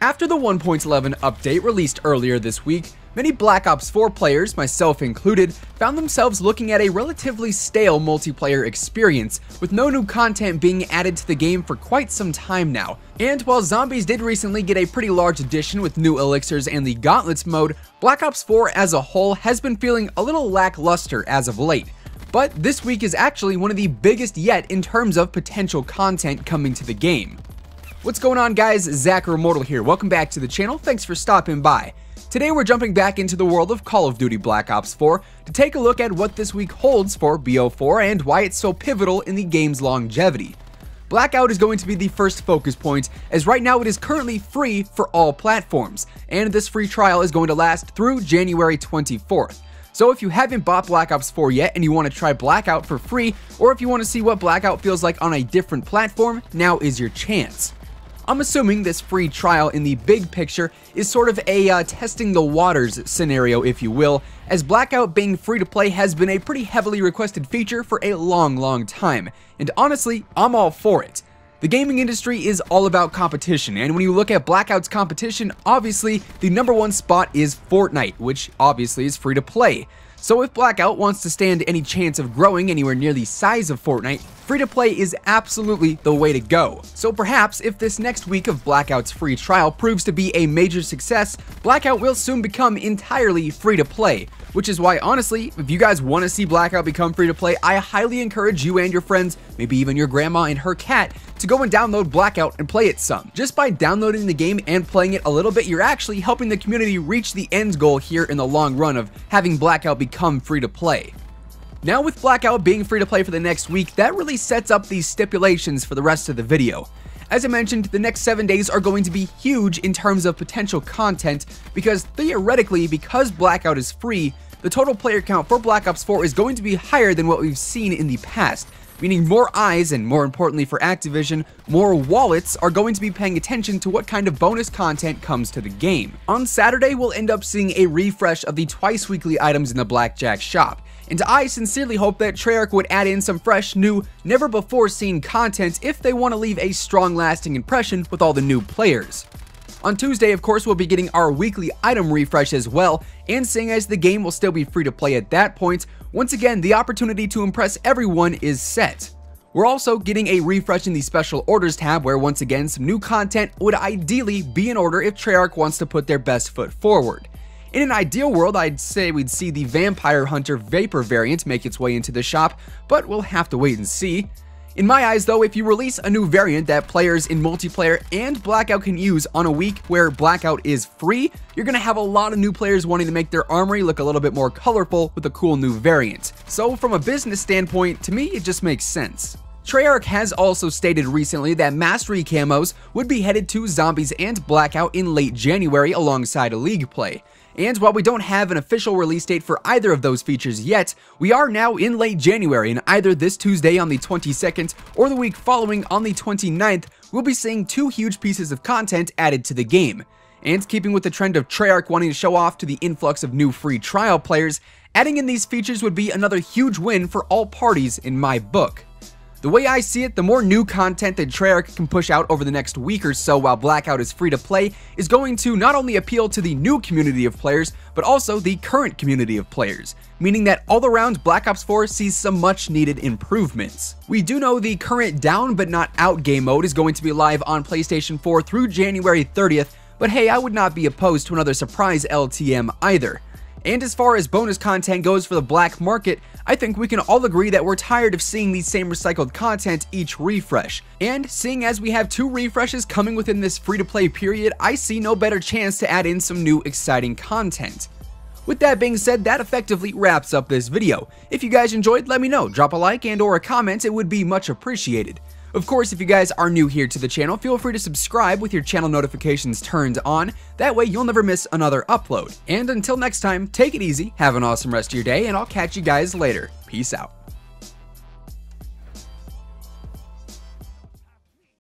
After the 1.11 update released earlier this week, many Black Ops 4 players, myself included, found themselves looking at a relatively stale multiplayer experience, with no new content being added to the game for quite some time now. And while Zombies did recently get a pretty large addition with new elixirs and the Gauntlets mode, Black Ops 4 as a whole has been feeling a little lackluster as of late. But this week is actually one of the biggest yet in terms of potential content coming to the game. What's going on, guys? Zach Immortal here. Welcome back to the channel. Thanks for stopping by. Today we're jumping back into the world of Call of Duty Black Ops 4 to take a look at what this week holds for BO4 and why it's so pivotal in the game's longevity. Blackout is going to be the first focus point, as right now it is currently free for all platforms, and this free trial is going to last through January 24th. So if you haven't bought Black Ops 4 yet and you want to try Blackout for free, or if you want to see what Blackout feels like on a different platform, now is your chance. I'm assuming this free trial in the big picture is sort of a testing the waters scenario, if you will, as Blackout being free to play has been a pretty heavily requested feature for a long time, and honestly, I'm all for it. The gaming industry is all about competition, and when you look at Blackout's competition, obviously the #1 spot is Fortnite, which obviously is free to play. So if Blackout wants to stand any chance of growing anywhere near the size of Fortnite, free-to-play is absolutely the way to go. So perhaps if this next week of Blackout's free trial proves to be a major success, Blackout will soon become entirely free-to-play. Which is why, honestly, if you guys want to see Blackout become free-to-play, I highly encourage you and your friends, maybe even your grandma and her cat, to go and download Blackout and play it some. Just by downloading the game and playing it a little bit, you're actually helping the community reach the end goal here in the long run of having Blackout become free-to-play. Now with Blackout being free to play for the next week, that really sets up these stipulations for the rest of the video. As I mentioned, the next 7 days are going to be huge in terms of potential content, because theoretically, because Blackout is free, the total player count for Black Ops 4 is going to be higher than what we've seen in the past, meaning more eyes, and more importantly for Activision, more wallets are going to be paying attention to what kind of bonus content comes to the game. On Saturday, we'll end up seeing a refresh of the twice weekly items in the Blackjack shop. And I sincerely hope that Treyarch would add in some fresh, new, never-before-seen content if they want to leave a strong, lasting impression with all the new players. On Tuesday, of course, we'll be getting our weekly item refresh as well, and seeing as the game will still be free to play at that point, once again, the opportunity to impress everyone is set. We're also getting a refresh in the Special Orders tab, where once again, some new content would ideally be in order if Treyarch wants to put their best foot forward. In an ideal world, I'd say we'd see the Vampire Hunter VAPR Variant make its way into the shop, but we'll have to wait and see. In my eyes though, if you release a new variant that players in multiplayer and Blackout can use on a week where Blackout is free, you're gonna have a lot of new players wanting to make their armory look a little bit more colorful with a cool new variant. So from a business standpoint, to me, it just makes sense. Treyarch has also stated recently that Mastery camos would be headed to Zombies and Blackout in late January alongside a League play. And while we don't have an official release date for either of those features yet, we are now in late January, and either this Tuesday on the 22nd or the week following on the 29th, we'll be seeing two huge pieces of content added to the game. And keeping with the trend of Treyarch wanting to show off to the influx of new free trial players, adding in these features would be another huge win for all parties in my book. The way I see it, the more new content that Treyarch can push out over the next week or so while Blackout is free to play is going to not only appeal to the new community of players, but also the current community of players, meaning that all around Black Ops 4 sees some much needed improvements. We do know the current down but not out game mode is going to be live on PlayStation 4 through January 30th, but hey, I would not be opposed to another surprise LTM either. And as far as bonus content goes for the black market, I think we can all agree that we're tired of seeing the same recycled content each refresh. And seeing as we have 2 refreshes coming within this free-to-play period, I see no better chance to add in some new exciting content. With that being said, that effectively wraps up this video. If you guys enjoyed, let me know. Drop a like and or a comment, it would be much appreciated. Of course, if you guys are new here to the channel, feel free to subscribe with your channel notifications turned on. That way you'll never miss another upload. And until next time, take it easy, have an awesome rest of your day, and I'll catch you guys later. Peace out.